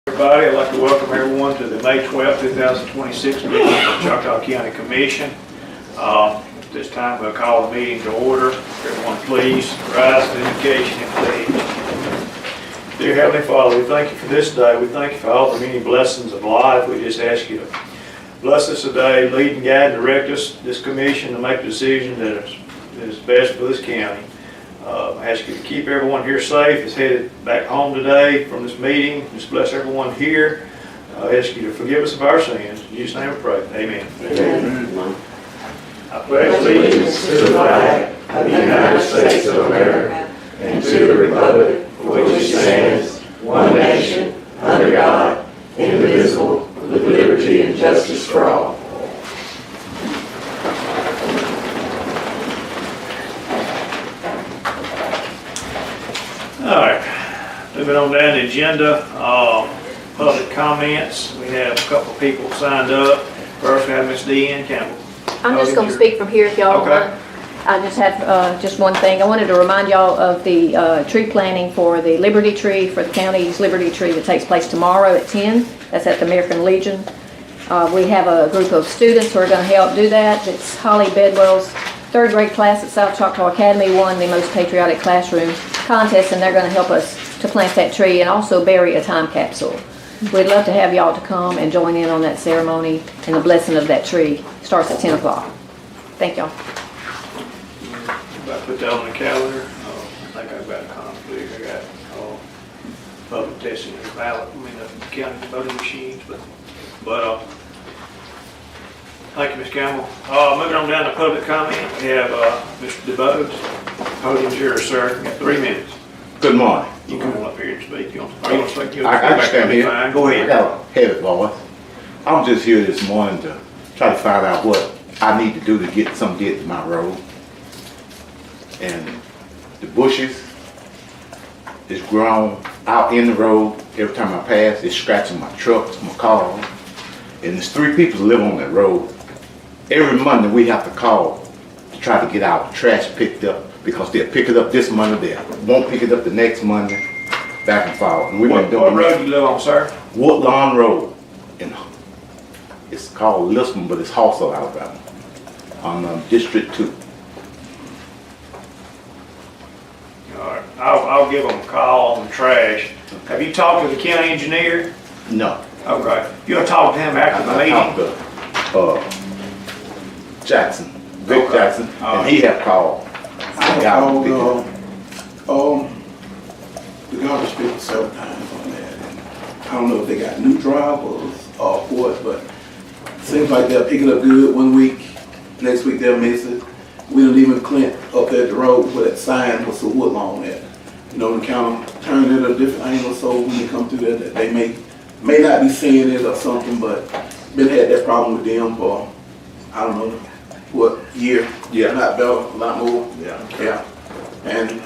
Everybody, I'd like to welcome everyone to the May 12, 2026 meeting of the Choctaw County Commission. This time we'll call the meeting to order. Everyone please rise to the invocation and pledge. Dear Heavenly Father, we thank you for this day. We thank you for all the many blessings of life. We just ask you to bless us today, lead and guide and direct us, this commission, to make a decision that is best for this county. I ask you to keep everyone here safe. Is headed back home today from this meeting. Just bless everyone here. I ask you to forgive us of our sins. In Jesus' name we pray. Amen. Amen. I pledge allegiance to the flag of the United States of America and to the republic for which it stands, one nation, under God, indivisible, with liberty and justice for all. All right, moving on down the agenda, public comments. We have a couple people signed up. First, we have Ms. Deanne Campbell. I'm just going to speak from here if y'all want. I just have just one thing. I wanted to remind y'all of the tree planting for the Liberty Tree, for the county's Liberty Tree that takes place tomorrow at 10. That's at the American Legion. We have a group of students who are going to help do that. It's Holly Bedwell's third grade class at South Choctaw Academy won the Most Patriotic Classroom contest, and they're going to help us to plant that tree and also bury a time capsule. We'd love to have y'all to come and join in on that ceremony, and the blessing of that tree starts at 10 o'clock. Thank y'all. About to put that on the calendar. I think I've got a conflict. I got public testing and ballot. I mean, the county voting machines, but thank you, Ms. Campbell. Moving on down to public comment, we have Mr. DeBose. Podium's yours, sir. You got 3 minutes. Good morning. You come on up here and speak. Are you going to speak? I can stand here. Fine. Go ahead. I got a heavy voice. I'm just here this morning to try to find out what I need to do to get to my road. And the bushes is grown out in the road. Every time I pass, it's scratching my trucks, my car. And there's 3 people who live on that road. Every Monday we have to call to try to get our trash picked up, because they'll pick it up this Monday, they won't pick it up the next Monday, back and forth. And What road do you live on, sir? Woodlawn Road. And it's called Lisbon, but it's Hawthorne, Alabama, on District 2. All right. I'll give them a call on the trash. Have you talked to the county engineer? No. Okay. You want to talk to him after the I meeting? talked to Jackson, Vic Okay. Jackson, and he have called. I called the garbage people several times on that, and I don't know if they got new drivers or what, but it seems like they'll pick it up good one week, next week they'll miss it. We don't even Clint up there at the road where that sign was so Woodlawn at. You know, the county turned it a different angle, so when they come through there, that they may not be seeing it or something, but been had that problem with them for, I don't know, what year? Yeah. Not better, a lot more. Yeah. Yeah. And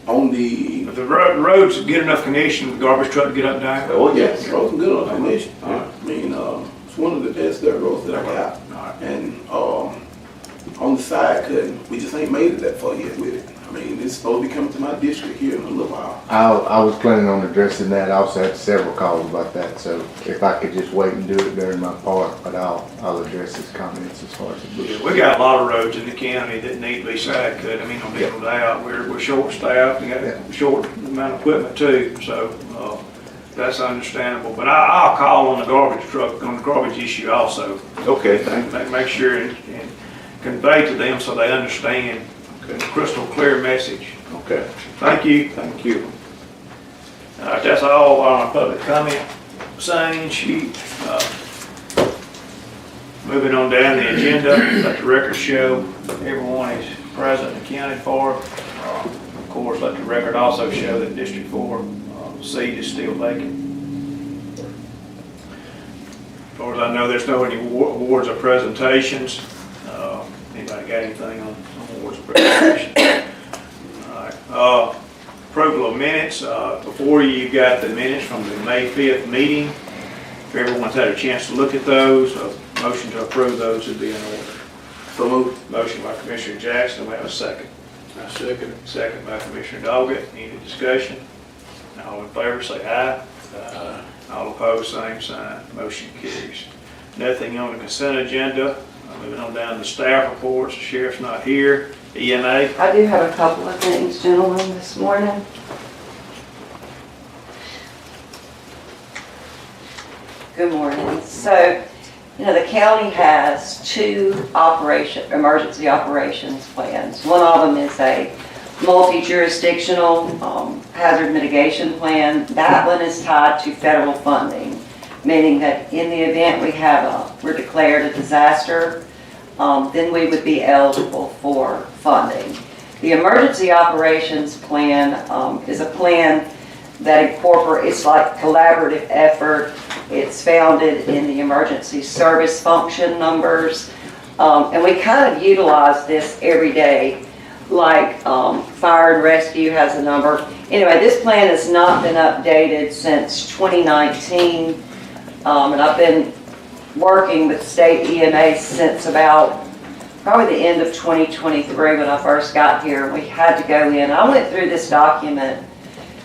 on the, If the road's good enough condition, the garbage truck to get up and down? Oh, yes, yes. roads are good on condition. All right. I mean, it's one of the best dirt roads that I got. All right. And on the side cutting, we just ain't made it that far yet with it. I mean, it's supposed to be coming to my district here in a little while. I was planning on addressing that. I also had several calls about that, so if I could just wait and do it during my part, but I'll address his comments as far as the bush. Yeah, we got a lot of roads in the county that need to be side cut. I mean, on people out, we're short staffed and got a short amount of equipment too, so that's understandable. But I'll call on the garbage truck, on the garbage issue also. Okay, thank you. Make sure and convey to them so they understand the crystal clear message. Okay. Thank you. Thank you. All right, that's all on our public comment sign sheet. Moving on down the agenda, let the record show everyone is present and accounted for. Of course, let the record also show that District 4 seat is still vacant. As far as I know, there's no any awards or presentations. Anybody got anything on awards or presentations? All right. Approval of minutes. Before you've got the minutes from the May 5th meeting. If everyone's had a chance to look at those, a motion to approve those would be in order. So moved. Motion by Commissioner Jackson, we have a second. I second. Second by Commissioner Doggett. Any discussion? All in favor say aye. Aye. All opposed, same sign. Motion carries. Nothing on the consent agenda. Moving on down to staff reports. The sheriff's not here. EMA. I do have a couple of things, gentlemen, this morning. Good morning. So, the county has two emergency operations plans. One of them is a multi-jurisdictional hazard mitigation plan. That one is tied to federal funding, meaning that in the event we're declared a disaster, then we would be eligible for funding. The emergency operations plan is a plan that incorporates, it's like collaborative effort. It's founded in the emergency service function numbers. And we kind of utilize this every day, like fire and rescue has a number. Anyway, this plan has not been updated since 2019. And I've been working with state EMA since about probably the end of 2023 when I first got here. We had to go in. I went through this document.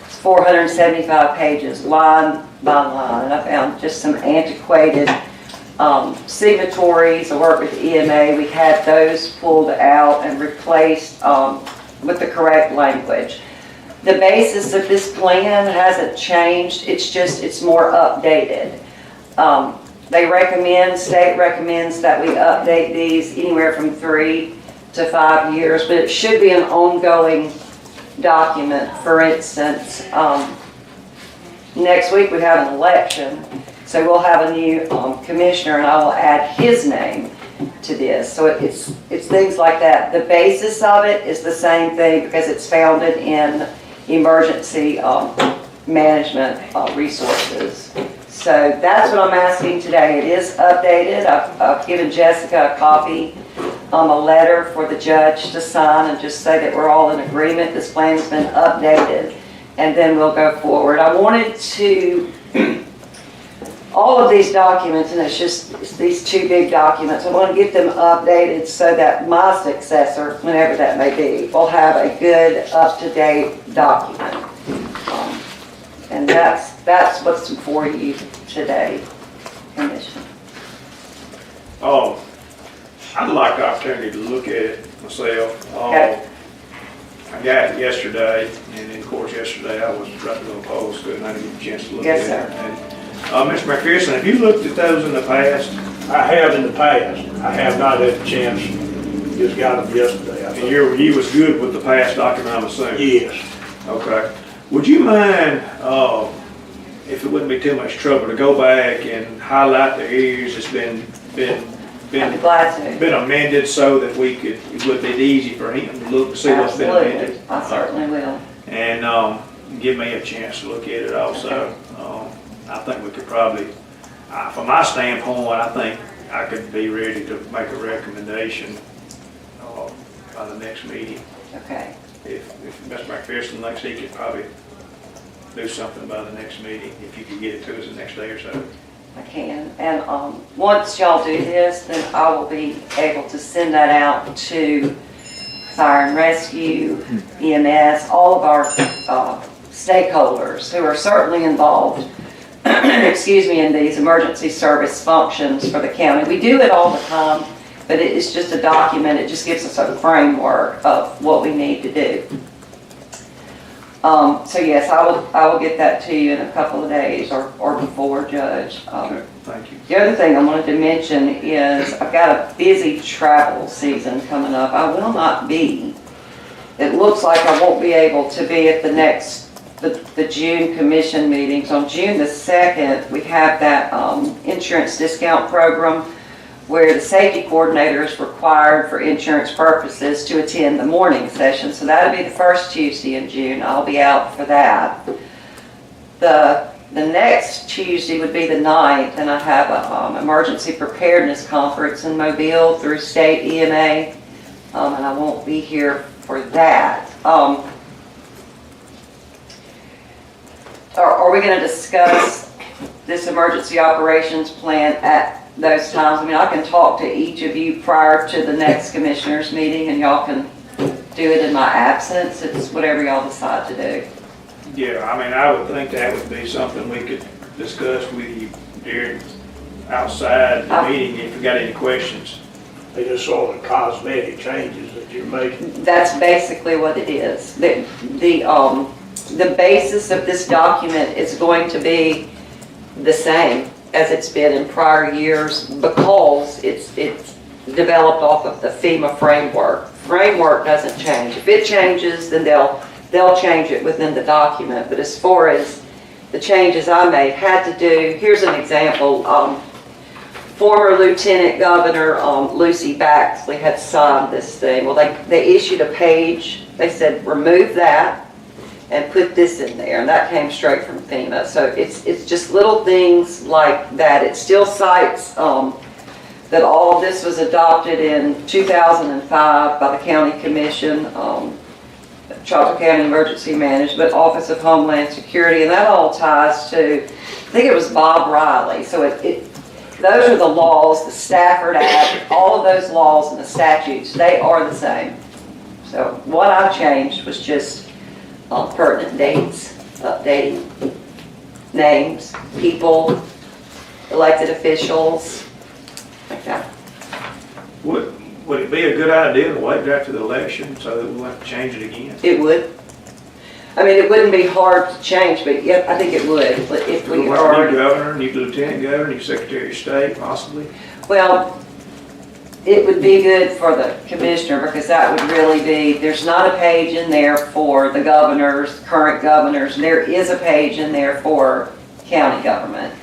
It's 475 pages, line by line, and I found just some antiquated signatories. I worked with EMA. We had those pulled out and replaced with the correct language. The basis of this plan hasn't changed. It's more updated. State recommends that we update these anywhere from 3 to 5 years, but it should be an ongoing document. For instance, next week we have an election, so we'll have a new commissioner, and I will add his name to this. So it's things like that. The basis of it is the same thing because it's founded in emergency management resources. So that's what I'm asking today. It is updated. I've given Jessica a copy, a letter for the judge to sign and just say that we're all in agreement. This plan has been updated, and then we'll go forward. I wanted to, all of these documents, and it's these two big documents, I want to get them updated so that my successor, whenever that may be, will have a good, up-to-date document. And that's what's before you today, Commission. I'd like the opportunity to look at it myself. Okay. I got it yesterday, and of course yesterday I was right to the polls, so I didn't get a chance to look Yes, at sir. it. And, Mr. McPherson, have you looked at those in the past? I have in the past. I have not had a chance, just got them yesterday. I And thought. you was good with the past document, I'm assuming? Yes. Okay. Would you mind, if it wouldn't be too much trouble, to go back and highlight the areas that's I'd be glad to. been amended so that it would be easy for him to look, see what's been amended? Absolutely. I certainly will. And give me a chance to look at it also. I think we could probably, from my standpoint, I think I could be ready to make a recommendation by the next meeting. Okay. If Mr. McPherson thinks he could probably do something by the next meeting, if you could get it to us the next day or so. I can. And once y'all do this, then I will be able to send that out to Fire and Rescue, EMS, all of our stakeholders who are certainly involved, excuse me, in these emergency service functions for the county. We do it all the time, but it is just a document. It just gives us a framework of what we need to do. So yes, I will get that to you in a couple of days or before, Judge. Okay, thank you. The other thing I wanted to mention is I've got a busy travel season coming up. I will not be. It looks like I won't be able to be at the June commission meetings. On June the 2nd, we have that insurance discount program where the safety coordinator is required for insurance purposes to attend the morning session. So that'll be the first Tuesday in June. I'll be out for that. The next Tuesday would be the 9th, and I have an emergency preparedness conference in Mobile through state EMA, and I won't be here for that. Are we going to discuss this emergency operations plan at those times? I mean, I can talk to each of you prior to the next commissioners meeting, and y'all can do it in my absence. It's whatever y'all decide to do. Yeah, I mean, I would think that would be something we could discuss with you during, outside the meeting if you got any questions. They just sort of cosmetic changes that you're making. That's basically what it is. The basis of this document is going to be the same as it's been in prior years because it's developed off of the FEMA framework. Framework doesn't change. If it changes, then they'll change it within the document. But as far as the changes I made had to do, here's an example. Former Lieutenant Governor Lucy Baxley had signed this thing. Well, they issued a page. They said, remove that and put this in there. And that came straight from FEMA. So it's just little things like that. It still cites that all of this was adopted in 2005 by the County Commission, Choctaw County Emergency Management, Office of Homeland Security, and that all ties to, I think it was Bob Riley. So those are the laws, the Stafford Act, all of those laws and the statutes, they are the same. So what I changed was just pertinent dates, updating names, people, elected officials, like that. Would it be a good idea to wait after the election so that we won't have to change it again? It would. I mean, it wouldn't be hard to change, but yeah, I think it would. But if we New are, governor, new lieutenant governor, new secretary of state, possibly? well, it would be good for the commissioner because that would really be, there's not a page in there for the governors, current governors. There is a page in there for county government.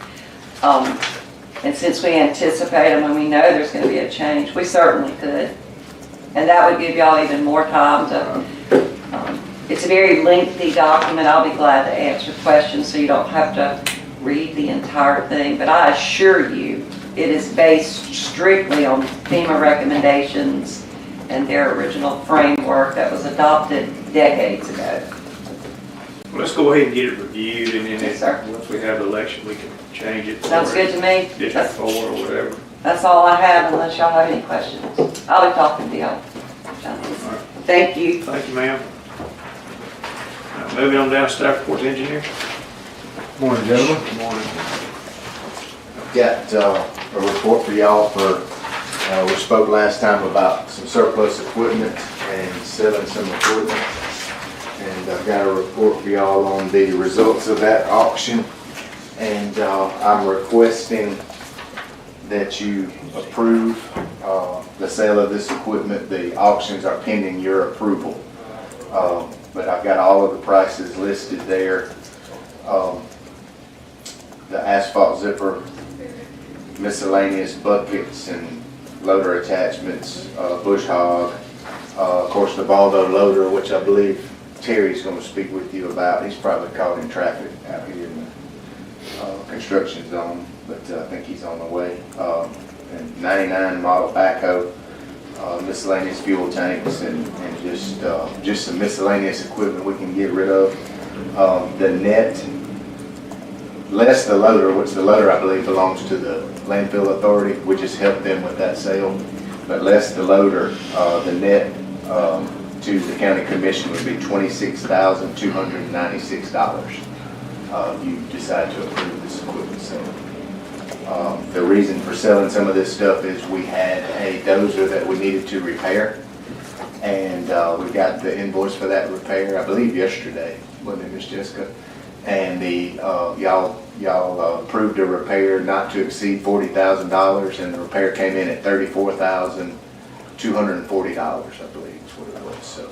And since we anticipate them and we know there's going to be a change, we certainly could. And that would give y'all even more time to, it's a very lengthy document. I'll be glad to answer questions so you don't have to read the entire thing. But I assure you, it is based strictly on FEMA recommendations and their original framework that was adopted decades ago. Well, let's go ahead and get it reviewed, and then Yes, sir. once we have the election, we can change it. Sounds good to me. District 4 or whatever. That's all I have unless y'all have any questions. I'll be talking to y'all. Thank you. Thank you, ma'am. Moving on down to staff reports, engineer. Morning, gentlemen. Good morning. Got a report for y'all for, we spoke last time about some surplus equipment and selling some equipment. And I've got a report for y'all on the results of that auction. And I'm requesting that you approve the sale of this equipment. The auctions are pending your approval. But I've got all of the prices listed there. The asphalt zipper, miscellaneous buckets and loader attachments, bush hog, of course the Baldo loader, which I believe Terry's going to speak with you about. He's probably caught in traffic out here in the construction zone, but I think he's on the way. And 99 model backhoe, miscellaneous fuel tanks, and just some miscellaneous equipment we can get rid of. The net, less the loader, which the loader I believe belongs to the landfill authority. We just help them with that sale. But less the loader, the net to the county commission would be $26,296 if you decide to approve this equipment sale. The reason for selling some of this stuff is we had a dozer that we needed to repair, and we got the invoice for that repair, I believe yesterday, wasn't it, Miss Jessica? And the y'all approved a repair not to exceed $40,000, and the repair came in at $34,240, I believe is what it was. So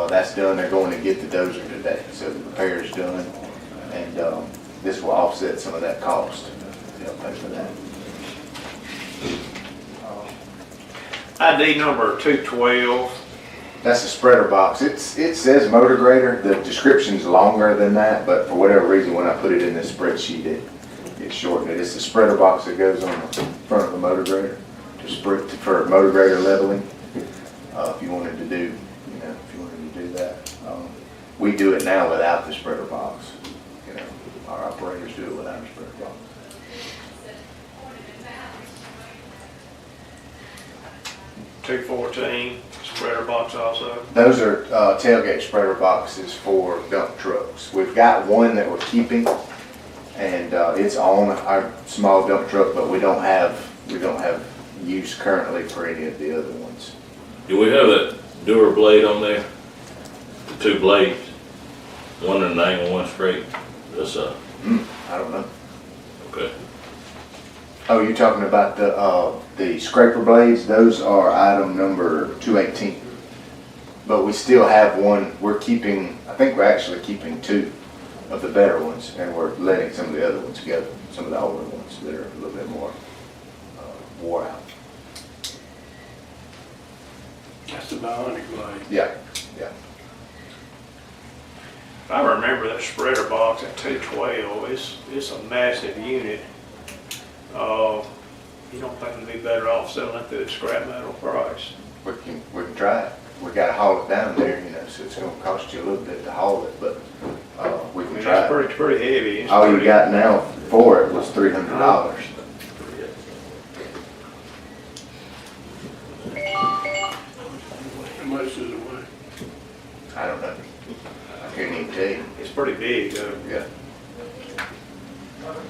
that's done. They're going to get the dozer today, so the repair is done, and this will offset some of that cost. They'll pay for that. ID number 212. That's a spreader box. It says motor grader. The description's longer than that, but for whatever reason, when I put it in this spreadsheet, it shortened it. It's the spreader box that goes on the front of the motor grader for motor grader leveling. If you wanted to do, that, we do it now without the spreader box. Our operators do it without a spreader box. $214, spreader box also? Those are tailgate spreader boxes for dump trucks. We've got one that we're keeping, and it's on our small dump truck, but we don't have use currently for any of the other ones. Do we have that Dura blade on there? The two blades, one at an angle, one straight? That's I don't know. okay. Oh, you're talking about the scraper blades? Those are item number 218. But we still have one, we're keeping, I think we're actually keeping two of the better ones, and we're letting some of the other ones go, some of the older ones that are a little bit more wore out. That's the bionic blade. Yeah, yeah. I remember that spreader box at 212, it's a massive unit. You don't think it'd be better off selling it through the scrap metal price? We can try it. We gotta haul it down there, you know, so it's gonna cost you a little bit to haul it, but we I can mean, try it's it. pretty heavy. It's All you pretty- got now for it was $300. How much does it weigh? I don't know. I can't even tell you. It's pretty big though. Yeah.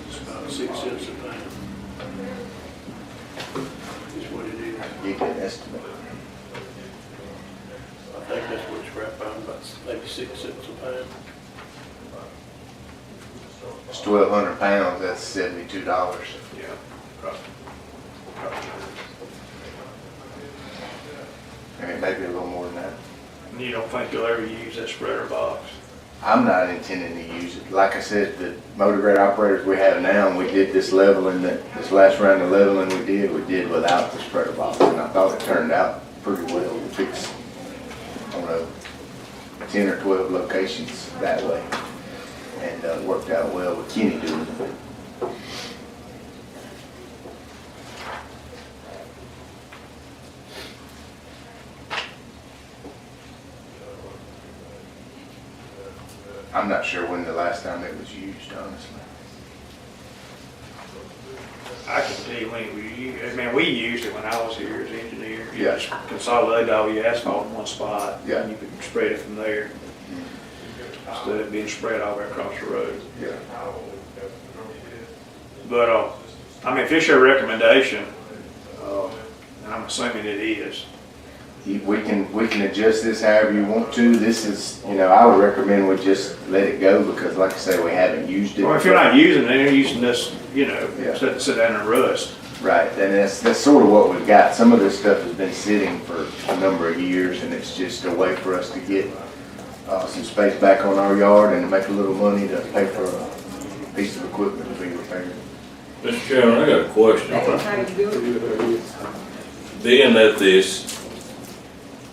It's about 6 cents a pound. Is what it is. You can estimate. I think that's what scrap iron, about maybe 6 cents a pound. It's 1,200 pounds, that's $72. Yeah. Right. And maybe a little more than that. And you don't think you'll ever use that spreader box? I'm not intending to use it. Like I said, the motor grade operators we have now, and we did this leveling, this last round of leveling we did without the spreader box. And I thought it turned out pretty well. We fixed, I don't know, 10 or 12 locations that way. And worked out well with Kenny doing it. I'm not sure when the last time it was used, honestly. I can tell you when it was used. I mean, we used it when I was here as engineer. You Yeah. just consolidate all your asphalt in one spot. Yeah. And you could spread it from there instead of being spread all the way across the road. Yeah. But, I mean, if it's your recommendation, and I'm assuming it is, We can adjust this however you want to. This is, you know, I would recommend we just let it go because like I say, we haven't used it. well, if you're not using it, you're using this, you know, Yeah. sit down and rust. Right, and that's sort of what we've got. Some of this stuff has been sitting for a number of years and it's just a way for us to get some space back on our yard and make a little money to pay for a piece of equipment to be repaired. Mr. Chairman, I got a question. Being that this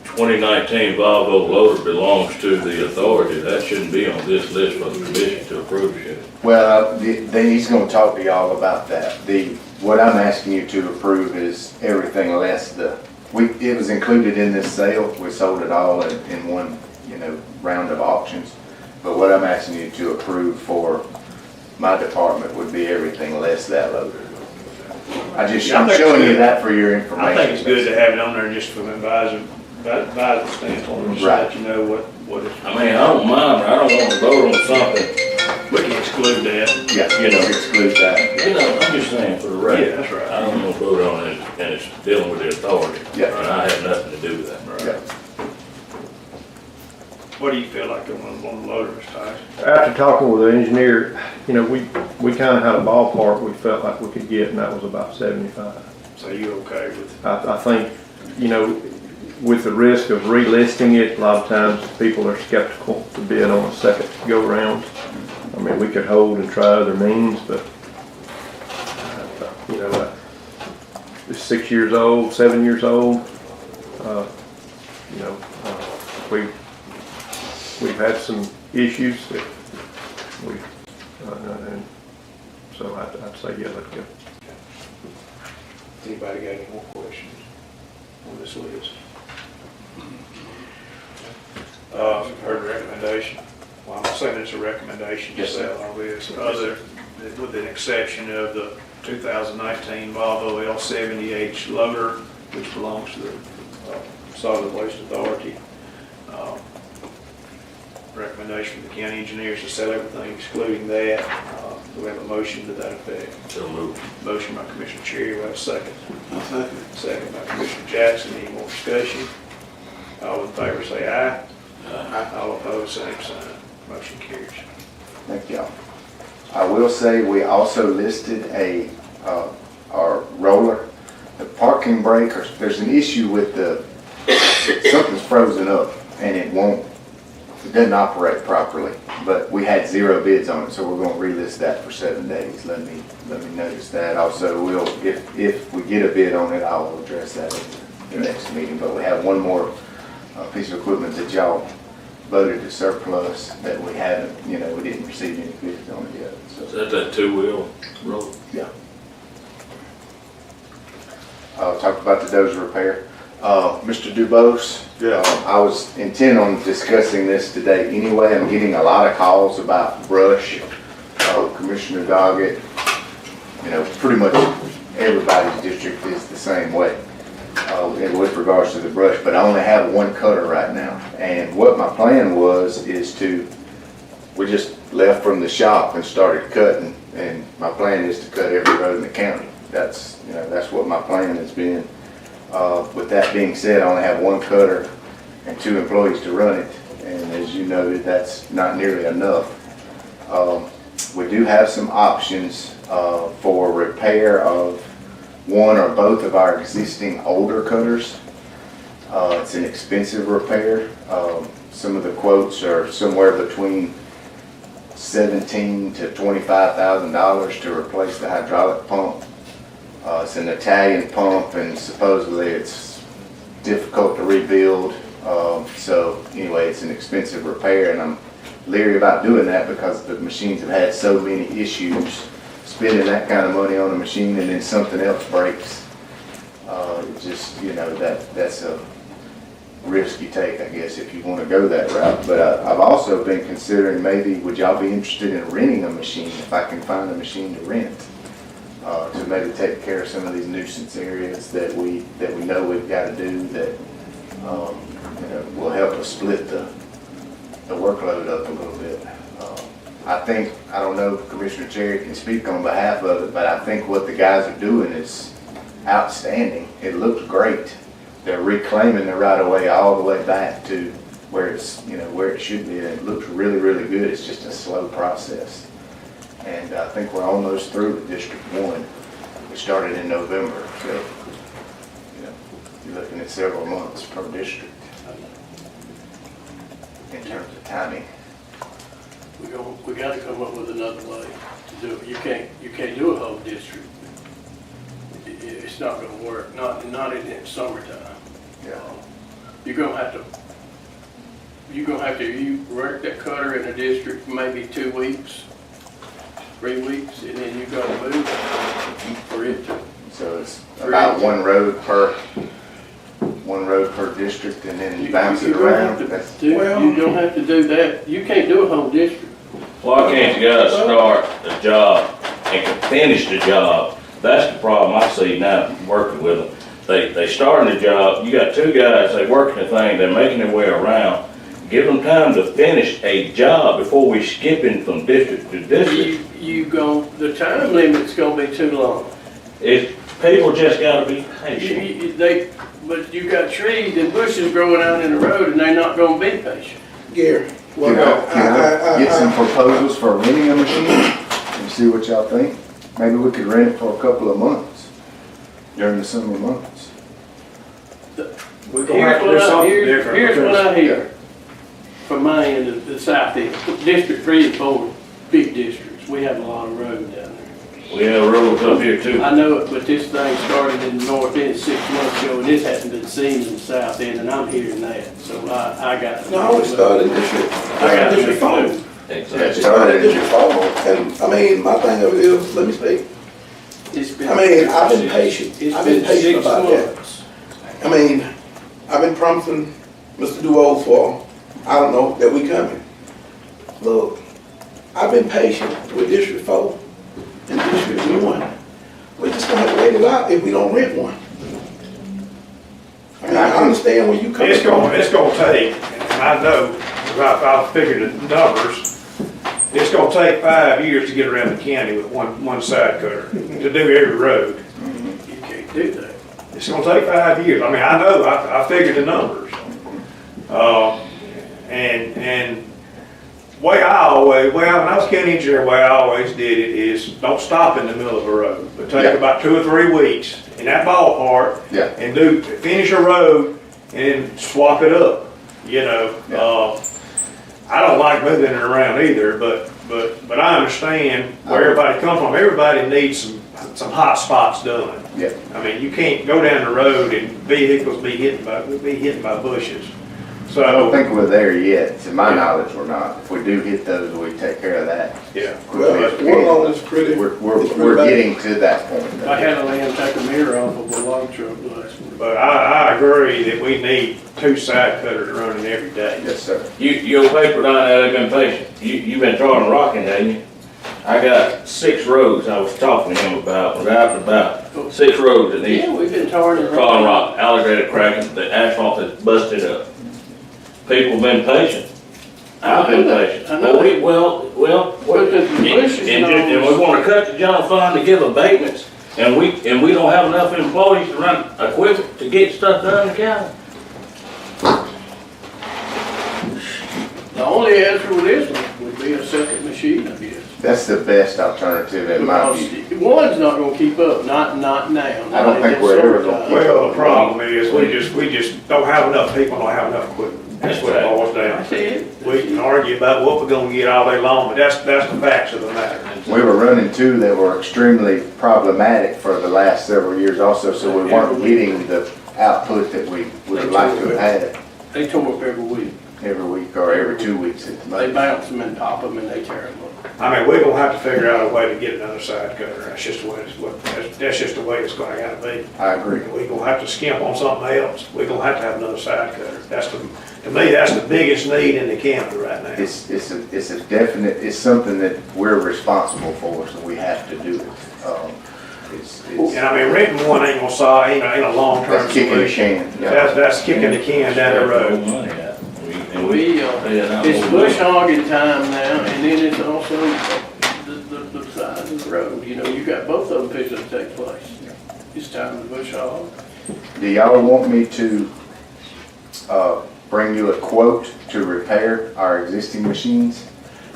2019 Volvo loader belongs to the authority, that shouldn't be on this list for the commission to approve, should it? Well, then he's gonna talk to y'all about that. What I'm asking you to approve is everything less it was included in this sale. We sold it all in one, you know, round of auctions. But what I'm asking you to approve for my department would be everything less that loader. I'm showing you that for your information. I think it's good to have it on there just from an advisor standpoint, just so Right. that you know what it's. I mean, I don't mind, but I don't want to vote on something, We can exclude that. Yeah, you know. exclude that. you know, I'm just saying for the record. Yeah, that's right. I don't want to vote on it, and it's dealing with the authority. Yeah. And I have nothing to do with that. Yeah. What do you feel like on the loader, Mr. Tyson? After talking with the engineer, you know, we kind of had a ballpark we felt like we could get, and that was about 75. So you okay with? I think, you know, with the risk of relisting it, a lot of times people are skeptical to bid on a second go-round. I mean, we could hold and try other means, but, you know, it's 6 years old, 7 years old. You know, we've had some issues that and so I'd say, yeah, let's go. Anybody got any more questions on this list? Heard the recommendation. Well, I'm saying it's a recommendation to Yes, sir. sell all this, with the exception of the 2019 Volvo L70H loader, which belongs to the Solid Waste Authority. Recommendation from the county engineers to sell everything excluding that. Do we have a motion to that effect? So moved. Motion by Commissioner Cherry, we have a second. I'll second. Second by Commissioner Jackson, any more discussion? All in favor say aye. All opposed, same sign. Motion carries. Thank y'all. I will say, we also listed our roller, the parking brake, or there's an issue with something's frozen up and it doesn't operate properly, but we had 0 bids on it, so we're gonna relist that for 7 days. Let me notice that. Also, if we get a bid on it, I'll address that at the next meeting, but we have one more piece of equipment that y'all voted to surplus that we haven't, we didn't receive any bids on it yet. Is that two-wheel roll? Yeah. Talked about the dozer repair. Mr. Dubose, I was intent on discussing this today anyway. I'm getting a lot of calls about brush. Commissioner Doggett, pretty much everybody's district is the same way with regards to the brush, but I only have one cutter right now. And what my plan we just left from the shop and started cutting, and my plan is to cut every road in the county. That's what my plan has been. With that being said, I only have one cutter and 2 employees to run it, and as you noted, that's not nearly enough. We do have some options for repair of one or both of our existing older cutters. It's an expensive repair. Some of the quotes are somewhere between $17,000 to $25,000 to replace the hydraulic pump. It's an Italian pump, and supposedly it's difficult to rebuild. So anyway, it's an expensive repair, and I'm leery about doing that because the machines have had so many issues. Spending that kind of money on a machine and then something else breaks, that's a risk you take, I guess, if you want to go that route. But I've also been considering would y'all be interested in renting a machine if I can find a machine to rent? To maybe take care of some of these nuisance areas that we know we've got to do that will help us split the workload up a little bit. I don't know if Commissioner Cherry can speak on behalf of it, but I think what the guys are doing is outstanding. It looks great. They're reclaiming the right of way all the way back to where where it should be, and it looks really, really good. It's just a slow process. And I think we're almost through with District 1. We started in November, so you're looking at several months per district in terms of timing. We got to come up with another way to do it. You can't do a whole district. It's not going to work. Not in the summertime. Yeah. You're going to have to work that cutter in a district for maybe 2 weeks, 3 weeks, and then you got to move it for it to. So it's about one road per district, and then bounce it around. You don't have to do that. You can't do a whole district. Why can't you guys start the job and can finish the job? That's the problem I see now working with them. They starting the job, you got 2 guys, they working the thing, they're making their way around. Give them time to finish a job before we skipping from district to district. The time limit's gonna be too long. People just gotta be patient. But you got trees and bushes growing out in the road, and they're not gonna be patient. Gary. Can I get some proposals for renting a machine and see what y'all think? Maybe we could rent it for a couple of months during the summer months. We're gonna have to do something different. Here's what I hear from my end of the south end. District 3 and 4, big districts. We have a lot of road down there. We have roads up here too. I know it, but this thing started in the north end 6 months ago, and this hasn't been seen in the south end, and I'm hearing that. So I got. No, it started District 4. Exactly. It started in District 4, and I mean, my thing of it is, let me speak. I've been patient. I've been patient about that. I mean, I've been promising Mr. Duo for, I don't know, that we coming. Look, I've been patient with District 4 and District 1. We're just gonna have to wait it out if we don't rent one. I mean, I understand understand where you coming It's from. gonna take, and I know, if I figured the numbers, it's gonna take 5 years to get around the county with one side cutter, to do every road. You can't do that. It's gonna take 5 years. I mean, I know, I figured the numbers. And when I was county engineer, the way I always did it is don't stop in the middle of a road, but take Yeah. about 2 or 3 weeks in that ballpark Yeah. and finish a road and then swap it up, you know. I don't like moving it around either, but I understand where everybody comes from. Everybody needs some hot spots done. Yeah. I mean, you can't go down the road and vehicles be hit by bushes. I don't So, think we're there yet. To my knowledge, we're not. If we do hit those, we take care of that. yeah. Well, one on is pretty. We're it's pretty we're bad. getting to that point. I had a man take a mirror off of a log truck last week. But I agree that we need 2 side cutters running every day. Yes, sir. Your paper down there, they've been patient. You've been throwing rocking, haven't you? I got 6 roads I was talking to him about, was after about 6 roads that need Yeah, we've been tarring and throwing rock. rock, alligator cracking, the asphalt is busted up. People have been patient. I've been patient. I know. Well, But the bushes and we wanna cut the general fund to give abatements, and we don't have enough employees to run equipment to get stuff done in the county. The only answer with this one would be a second machine, I guess. That's the best alternative in my view. Because one's not gonna keep up, not now. I don't think we're ever gonna- Well, the problem is, we just don't have enough people, don't have enough equipment. That's what it boils I down see to. it. We can argue about what we're gonna get all day long, but that's the facts of the matter. We were running 2 that were extremely problematic for the last several years also, so we weren't getting the output that we would have liked to have had They tore up every week. every week or every 2 weeks at the They most. bounce them and pop them and they tear them up. I mean, we're gonna have to figure out a way to get another side cutter. That's just the way that's just the way it's gonna have to be. I agree. We're gonna have to skimp on something else. We're gonna have to have another side cutter. To me, that's the biggest need in the county right now. It's a definite, it's something that we're responsible for, so we have to do it. And I mean, renting one ain't gonna solve, ain't a long-term That's kicking the solution. can. Yeah. That's kicking the can down the road. It's bush hogging time now, and then it's also the size of the road. You know, you got both of them fixing to take place. It's time to bush hog. Do y'all want me to, bring you a quote to repair our existing machines?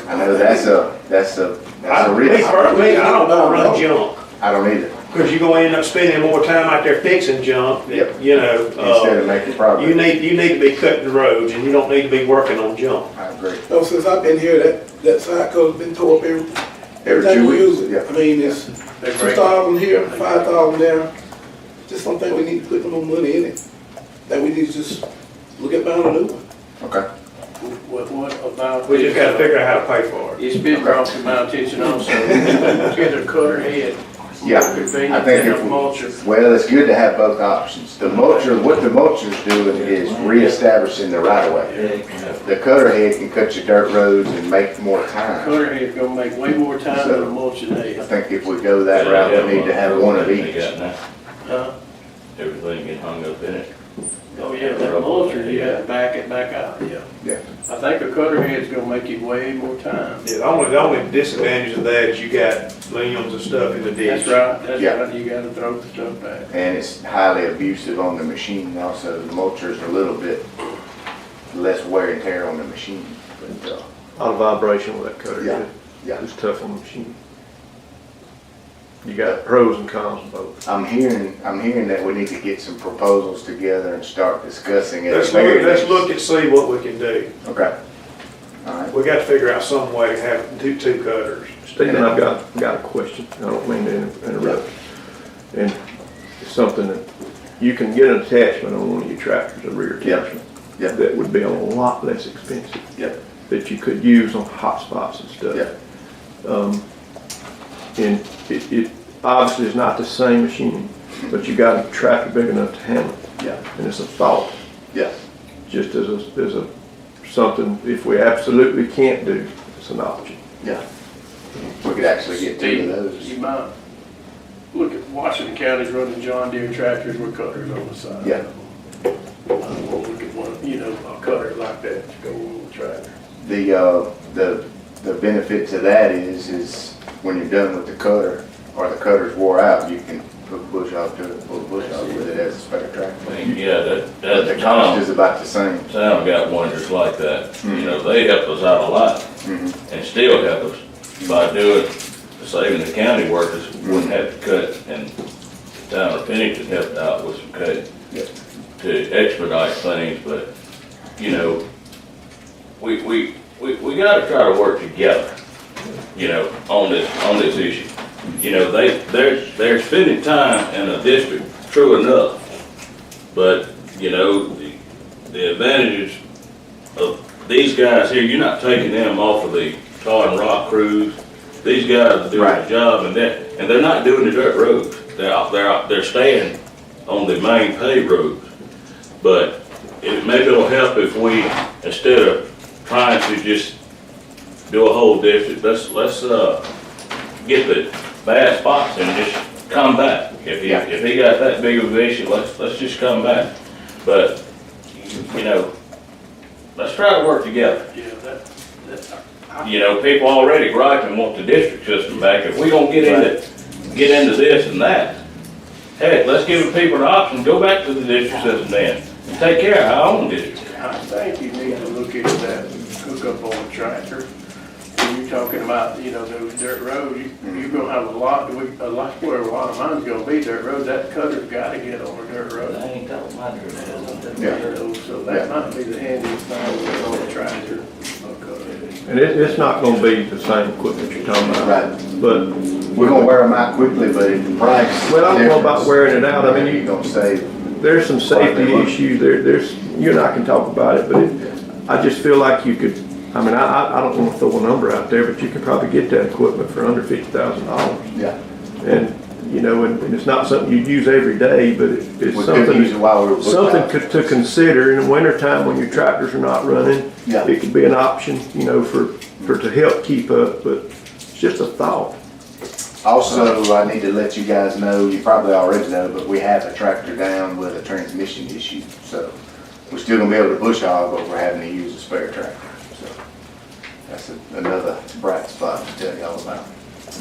I know that's a Me risk. personally, I don't wanna run junk, I don't either, because you're gonna end up spending more time out there fixing junk, Yep. you know. instead of making progress. You need to be cutting the roads, and you don't need to be working on junk. I agree. No, since I've been here, that side coat's been tore up every time 2 we use weeks, it. yeah. I mean, it's They break. 2,000 here, 5,000 there. Just something we need to put more money in it. That we need to just look at buying a new one. Okay. What about? We just gotta figure out how to pay for it. It's been brought to my attention also, get a cutter head. Yeah, More convenient I think than if a we- mulcher. Well, it's good to have both options. What the mulcher's doing is reestablishing the right of way. The cutter head can cut your dirt roads and make more time. Cutter head's gonna make way more time than a mulching I head. think if we go that route, we need to have one of each. Huh? Everything get hung up in it. Oh, yeah, that mulcher, you have to back it back out, yeah. Yeah. I think a cutter head's gonna make you way more time. Yeah, the only disadvantage of that is you got limbs and stuff in the ditch. That's Yeah. right, you gotta throw the stuff back. And it's highly abusive on the machine also. The mulcher's a little bit less wear and tear on the machine. But, A lot of vibration with that cutter. Yeah, yeah. It's tough on the machine. You got pros and cons of both. I'm hearing that we need to get some proposals together and start discussing it. Let's look and see what we can do. Okay. All right. We got to figure out some way to have two cutters. Stephen, I've got a question. I don't mean to interrupt. And it's something that you can get an attachment on one of your tractors, a rear Yeah. attachment. Yeah. That would be a lot less expensive. Yeah. That you could use on hot spots and stuff. Yeah. And it obviously is not the same machine, but you got a tractor big enough to handle it. Yeah. And it's a thought, Yeah. just as a something, if we absolutely can't do, it's an option. Yeah. We could actually get two of those. You might look at Washington County's running John Deere tractors with cutters on the side. Yeah. don't know what we could want, you know, a cutter like that to go on the tractor. The benefit to that is when you're done with the cutter, or the cutter's wore out, you can put bush hog to it, pull the bush hog with it as a spare tractor. Yeah, But the cost is about the same. Town got one just like that. You know, they helped us out a lot Mhm. and still help us by doing, saving the county workers wouldn't have to cut, and the town of Pennington helped out with some cutting Yep. to expedite things, but, you know, we gotta try to work together, you know, on this issue. You know, they're spending time in a district, true enough, but, you know, the advantages of these guys here, you're not taking them off of the tar and rock crews. These guys are doing the job, and they're not doing the dirt roads. They're staying on the main paved roads. But maybe it'll help if we, instead of trying to just do a whole district, let's get the bad spots and just come back. If he got that big of an issue, let's just come back. But, you know, let's try to work together. Yeah, You know, people already gripe and want the district system back. If we gonna get into this and that, heck, let's give the people an option, go back to the district system then, and take care of our own district. I think you need to look into that hookup on a tractor. When you're talking about, you know, those dirt roads, you're gonna have a lot where a lot of mine's gonna be dirt roads. That cutter's gotta get on a dirt road. I ain't talking about dirt. Yeah. So that might be the handiest thing on a tractor. And it's not gonna be the same equipment you're talking about. Right. But, We're gonna wear them out quickly, but the price. well, I don't know about wearing it out. I mean, You're gonna save. there's some safety issues, there's, you and I can talk about it, but I just feel like you could, I mean, I don't wanna throw a number out there, but you could probably get that equipment for under $50,000. Yeah. And, you know, and it's not something you'd use every day, but it's We could something, use it while we were. something to consider in the wintertime when your tractors are not running. Yeah. It could be an option, you know, to help keep up, but it's just a thought. Also, I need to let you guys know, you probably already know, but we have a tractor down with a transmission issue. So we're still gonna be able to bush hog, but we're having to use a spare tractor. So that's another bright spot to tell y'all about.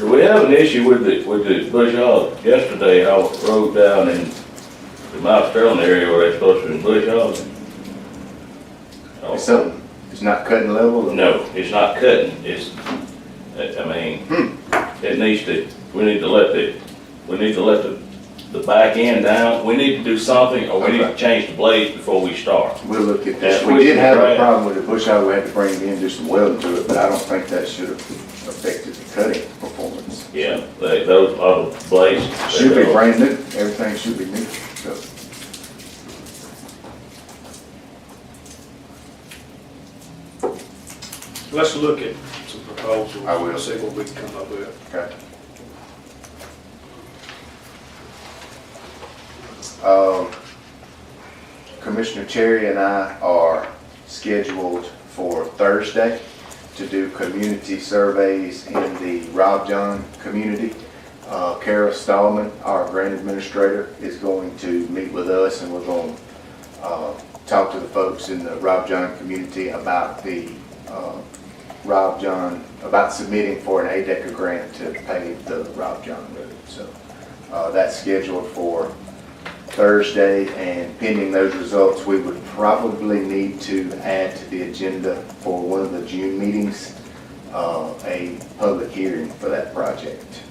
We have an issue with the bush hog. Yesterday, I rode down in the Mount Sterling area where they're supposed to be bush hogging. It's something, it's not cutting level? or- No, it's not cutting, it's, I mean, it needs to, we need to let the back end down, we need to do something, or we need to change the blades before we start. We'll look at that. That's We did have a right. problem with the bush hog, we had to bring it in, do some welding to it, but I don't think that should have affected the cutting performance. Yeah, those other blades. Should be brand new, everything should be new, so. Let's look at some proposals. I will. See what we can come up with. Okay. Commissioner Cherry and I are scheduled for Thursday to do community surveys in the Rob John community. Kara Stallman, our grant administrator, is going to meet with us, and we're going to talk to the folks in the Rob John community about the about submitting for an ADECA grant to pave the Rob John Road. So that's scheduled for Thursday, and pending those results, we would probably need to add to the agenda for one of the June meetings, a public hearing for that project.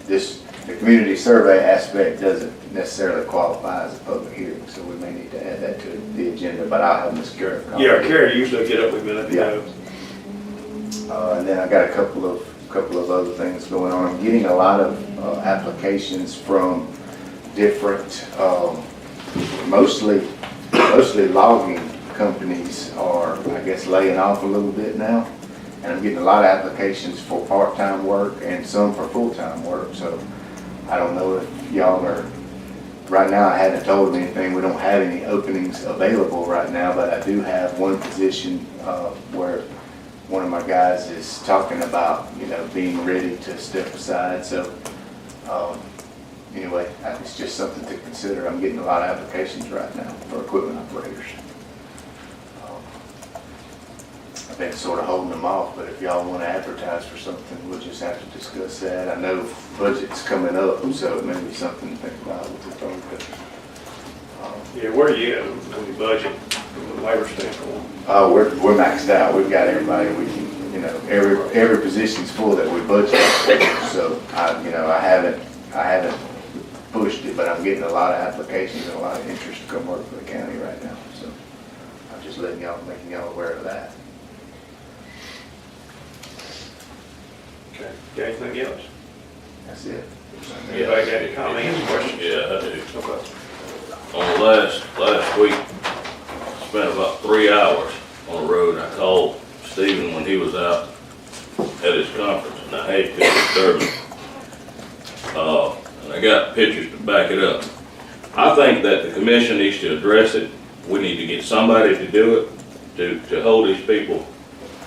The community survey aspect doesn't necessarily qualify as a public hearing, so we may need to add that to the agenda, but I'll have Ms. Garrett. Yeah, Carrie usually get up with me, let me know. And then I got a couple of other things going on. I'm getting a lot of applications from different, mostly logging companies are, I guess, laying off a little bit now. And I'm getting a lot of applications for part-time work and some for full-time work. So I don't know if y'all are, right now I haven't told them anything. We don't have any openings available right now, but I do have one position where one of my guys is talking about, being ready to step aside. So anyway, it's just something to consider. I'm getting a lot of applications right now for equipment operators. I've been sort of holding them off, but if y'all want to advertise for something, we'll just have to discuss that. I know budget's coming up, so it may be something to think about with the program. Yeah, where are you at on your budget from the labor standpoint? We're maxed out. We've got everybody we can, you know, every position's full that we budget. So I haven't pushed it, but I'm getting a lot of applications and a lot of interest to come work for the county right now. So I'm just making y'all aware of that. Okay. Got anything else? That's it. Anybody got any comments, questions? Yeah, I do. Okay. On last week, spent about 3 hours on the road. I called Stephen when he was out at his conference, and I had to disturb him. And I got pictures to back it up. I think that the commission needs to address it. We need to get somebody to do it, to hold these people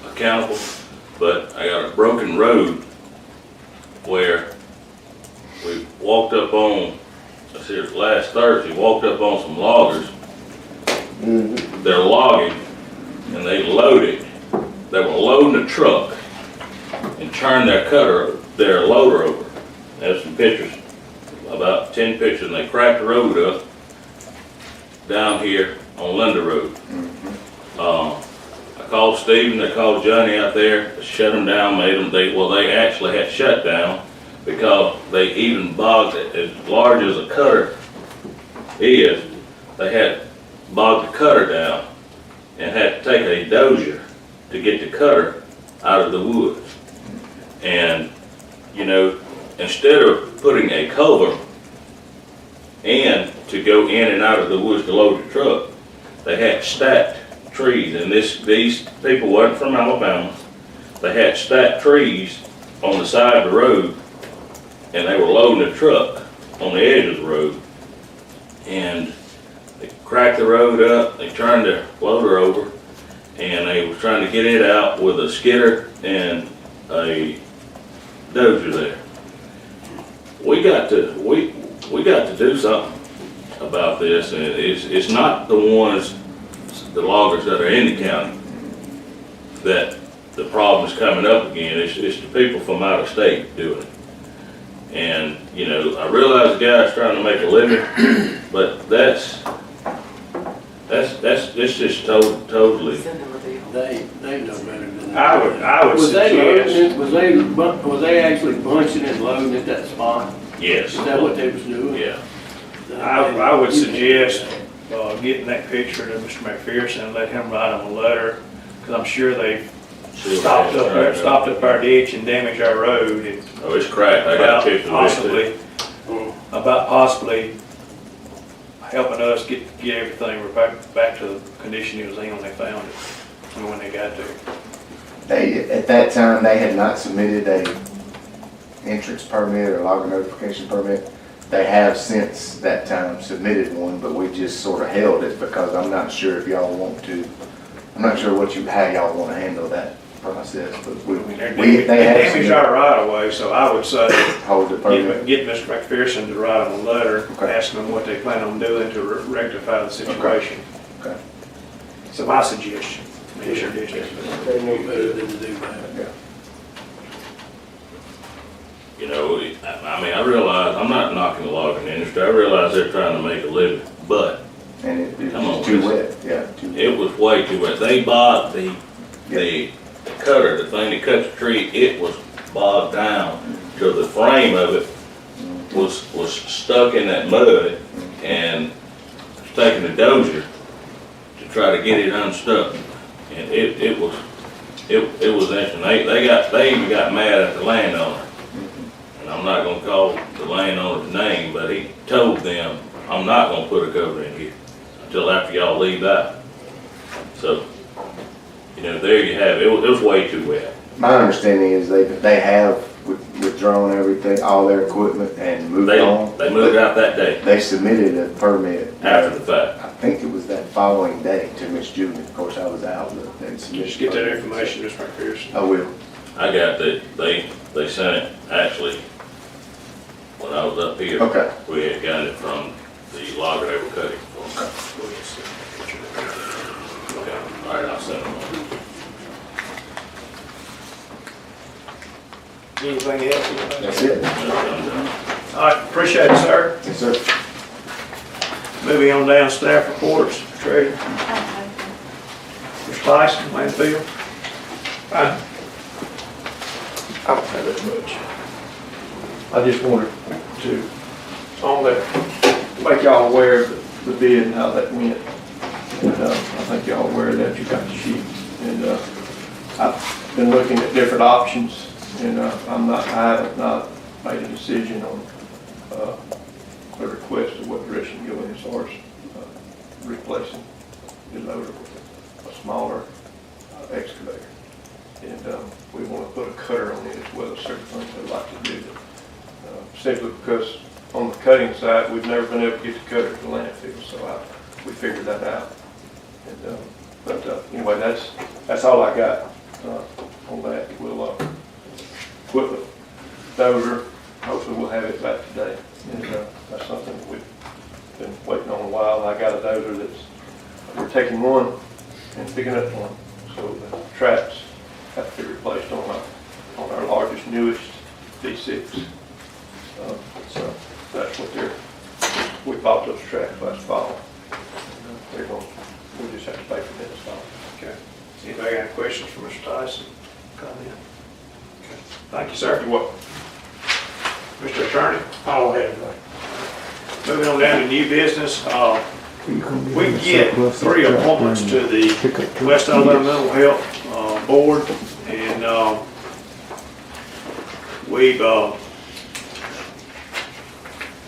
accountable. But I got a broken road where we walked up on, I see it last Thursday, walked up on some loggers. They're logging, and they loaded. They were loading a truck and turned their loader over. There's some pictures, about 10 pictures, and they cracked the road up down here on Linda Road. I called Stephen, they called Johnny out there, to shut them down, they actually had shut down because they even bogged it as large as a cutter is. They had bogged the cutter down and had to take a dozer to get the cutter out of the woods. And, you know, instead of putting a culvert in to go in and out of the woods to load the truck, they had stacked trees, and these people wasn't from Alabama. They had stacked trees on the side of the road, and they were loading the truck on the edge of the road. And they cracked the road up, they turned the loader over, and they was trying to get it out with a skidder and a dozer there. We got to do something about this, and it's not the the loggers that are in the county that the problem is coming up again. It's the people from out of state doing it. And, you know, I realize the guy's trying to make a living, but that's just totally. They know better than that. I would suggest. Was they actually bunching and loading at that spot? Yes. Is that what they was doing? Yeah. I would suggest getting that picture to Mr. McPherson and let him write him a letter, because I'm sure they stopped up our ditch and damaged our road. And Oh, it's cracked. I got a picture of it. About possibly helping us get everything back to the condition it was in when they found it, and when they got there. At that time, they had not submitted a entrance permit or logger notification permit. They have since that time submitted one, but we just sort of held it because I'm not sure if y'all want to, I'm not sure how y'all want to handle that process, but they have damaged our right of way, so I would say hold the permit. get Mr. McPherson to write them a letter, Okay. asking them what they plan on doing to rectify the situation. Okay. So my suggestion, it's your district. They know better than to do that. Yeah. You know, I mean, I realize, I'm not knocking the logging industry. I realize they're trying to make a living, but And it Come on, was too listen. wet, yeah. Too wet. it was way too wet. They bogged the cutter, the thing that cuts the tree, it was bogged down to the frame of it was stuck in that mud, and taking the dozer to try to get it unstuck. And it was interesting. They even got mad at the landowner. And I'm not gonna call the landowner's name, but he told them, I'm not gonna put a cover in here until after y'all leave out. So, you know, there you have it. It was way too wet. My understanding is they have withdrawn everything, all their equipment and moved on. They moved out that day, They submitted a permit. after the fact. I think it was that following day to Miss Julie. Of course, I was out and submitted. Just get that information, Mr. McPherson. I will. I got that, they sent it actually when I was up here. Okay. We had got it from the logger they were cutting. Okay, all right, I'll send them on. Anything else? That's it. All right, appreciate it, sir. Yes, sir. Moving on down, staff reports, Treasurer. Mr. Tyson, landfill. I don't have that much. I just wanted to, on that, make y'all aware of the bid and how that went. And I think y'all aware of that, you got the sheet. And I've been looking at different options, and I have not made a decision on a request of what direction to go in as far as replacing the loader with a smaller excavator. And we want to put a cutter on it as well as certain things I'd like to do. Simply because on the cutting side, we've never been able to get the cutter to the landfill, so we figured that out. And, anyway, that's all I got on that. We'll put the dozer, hopefully we'll have it back today. And that's something that we've been waiting on a while. I got a dozer we're taking one and picking up one. So the traps have to be replaced on our largest, newest V6. So that's what we bought those traps last fall. We'll just have to pay for them this fall. Okay. Anybody got any questions for Mr. Tyson? Comment? Okay. Thank you, sir. You're welcome. Mr. Attorney? I don't have that. Moving on down to new business, we get 3 appointments to the West Alabama Mental Health Board, and we've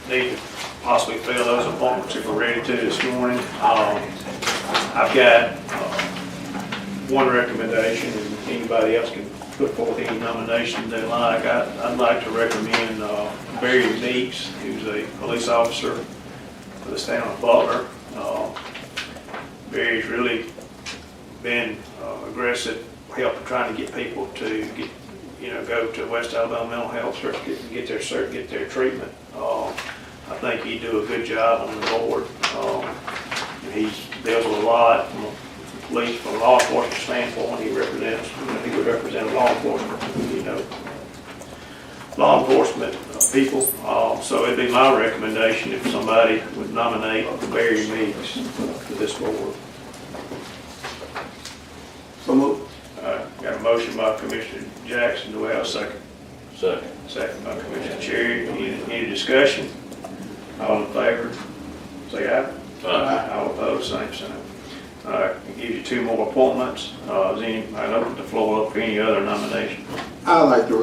need to possibly fill those appointments if we're ready to this morning. I've got one recommendation, and anybody else can put forth any nominations they like. I'd like to recommend Barry Meeks, who's a police officer for the town of Butler. Barry's really been aggressive, helping trying to get people to go to West Alabama Mental Health, get their treatment. I think he do a good job on the board. He deals with a lot from a police, from a law enforcement standpoint. He would represent law enforcement, law enforcement people. So it'd be my recommendation if somebody would nominate Barry Meeks to this board. So moved. Got a motion by Commissioner Jackson. Do we have a second? Second. Second by Commissioner Cherry. Any discussion? All in favor, say aye. Aye. All opposed, same sign. All right, I'll give you 2 more appointments. I'd open the floor up for any other nomination. I'd like to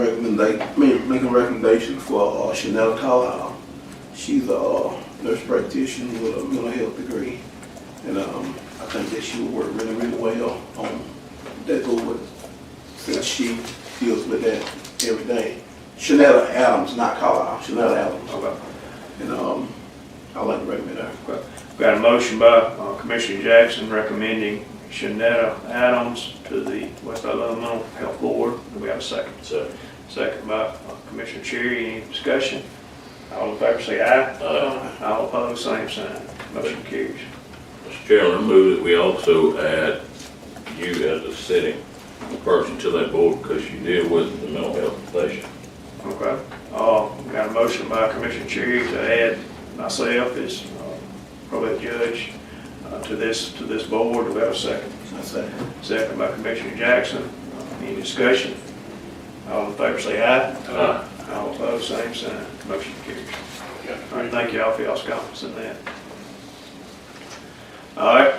make a recommendation for Chanel Carlisle. She's a nurse practitioner with a mental health degree. And I think that she will work really, really well on that board since she deals with that every day. Chanel Adams, not Carlisle, Chanel Adams. Okay. And I'd like to recommend her. Okay. Got a motion by Commissioner Jackson recommending Shanetta Adams to the West Alabama Mental Health Board. Do we have a second? Second. Second by Commissioner Cherry. Any discussion? All in favor say aye. Aye. All opposed, same sign. Motion carries. Mr. Chairman, I move that we also add you as a sitting person to that board because you deal with the mental health patient. Okay. Got a motion by Commissioner Cherry to add myself as probate judge to this board. Do we have a second? I say. Second by Commissioner Jackson. Any discussion? All in favor say aye. Aye. All opposed, same sign. Motion carries. All right, thank y'all for y'all's confidence in that. All right,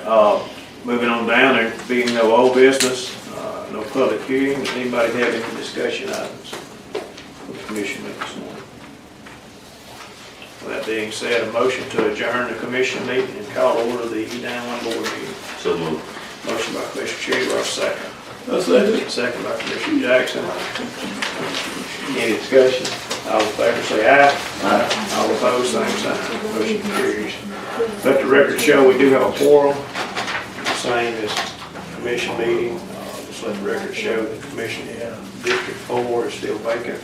moving on down, there being no old business, no public hearing. Does anybody have any discussion items for the commission meeting this morning? With that being said, a motion to adjourn the commission meeting and call to order the E91 board meeting. So moved. Motion by Commissioner Cherry, do I have a second? I say. Second by Commissioner Jackson. Any discussion? All in favor say aye. Aye. All opposed, same sign. Motion carries. Let the record show we do have a quorum, same as commission meeting. Just let the record show that Commission District 4 is still vacant.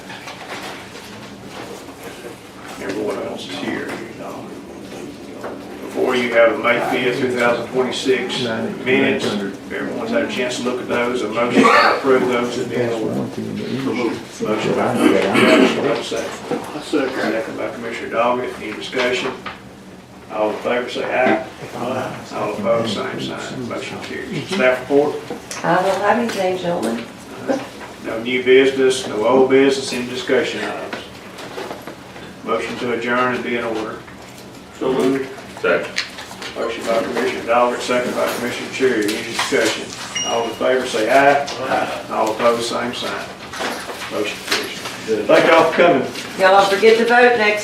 what else is here. Before you have the May 5th, 2026 minutes. Everyone's had a chance to look at those. A motion to approve those in the order. Motion by Commissioner Patterson, have a second. Second by Commissioner Doggett. Any discussion? All in favor say aye. All opposed, same sign. Motion carries. Staff report. I don't have anything, gentlemen. No new business, no old business, any discussion items. Motion to adjourn and be in order. So moved. Second. Motion by Commissioner Doggett, second by Commissioner Cherry. Any discussion? All in favor say aye. All opposed, same sign. Motion carries. Thank y'all for coming. Y'all don't forget to vote next